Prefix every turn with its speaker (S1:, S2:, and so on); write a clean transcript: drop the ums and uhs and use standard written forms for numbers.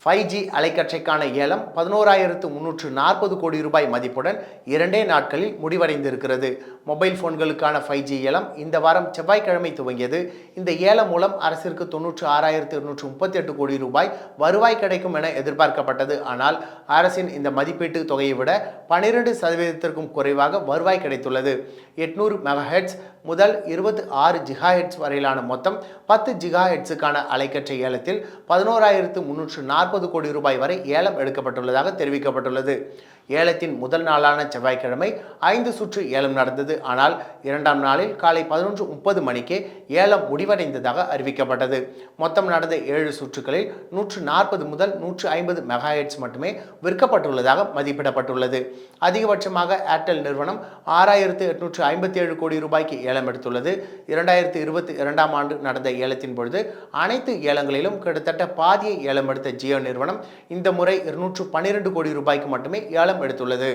S1: 5G அலைக்கற்றைக்கான ஏலம் 11,340 கோடி ரூபாய் மதிப்புடன் 2 நாட்களில் முடிவடைந்திருக்கிறது. மொபைல் போன்களுக்கான 5G ஏலம் இந்த வாரம் செவ்வாய்க்கிழமை துவங்கியது. இந்த ஏலம் மூலம் அரசிற்கு 96,238 கோடி ரூபாய் வருவாய் கிடைக்கும் என எதிர்பார்க்கப்பட்டது. ஆனால் அரசின் இந்த மதிப்பீட்டு தொகையை விட 12% குறைவாக வருவாய் கிடைத்துள்ளது. 800 மெகாஹெர்ட்ஸ் முதல் 26 ஜிகாஹெர்ட்ஸ் வரையிலான மொத்தம் 10 ஜிகாஹெர்ட்ஸுக்கான அலைக்கற்றை ஏலத்தில் 11,340 கோடி ரூபாய் வரை ஏலம் எடுக்கப்பட்டுள்ளதாக தெரிவிக்கப்பட்டுள்ளது. ஏலத்தின் முதல் நாளான செவ்வாய்க்கிழமை 5 சுற்று ஏலம் நடந்தது. ஆனால் 2ஆம் நாளில் காலை 11:30 மணிக்கே ஏலம் முடிவடைந்ததாக அறிவிக்கப்பட்டது. மொத்தம் நடந்த 7 சுற்றுகளில் 140 முதல் 150 மெகாஹெர்ட்ஸ் மட்டுமே விற்கப்பட்டுள்ளதாக மதிப்பிடப்பட்டுள்ளது. அதிகபட்சமாக ஏர்டெல் நிறுவனம் 6,857 கோடி ரூபாய்க்கு ஏலம் எடுத்துள்ளது. 2022ஆம் ஆண்டு நடந்த ஏலத்தின் பொழுது அனைத்து ஏலங்களிலும் கிட்டத்தட்ட பாதியை ஏலம் எடுத்த ஜியோ நிறுவனம் இந்த முறை 212 கோடி ரூபாய்க்கு மட்டுமே ஏலம் எடுத்துள்ளது.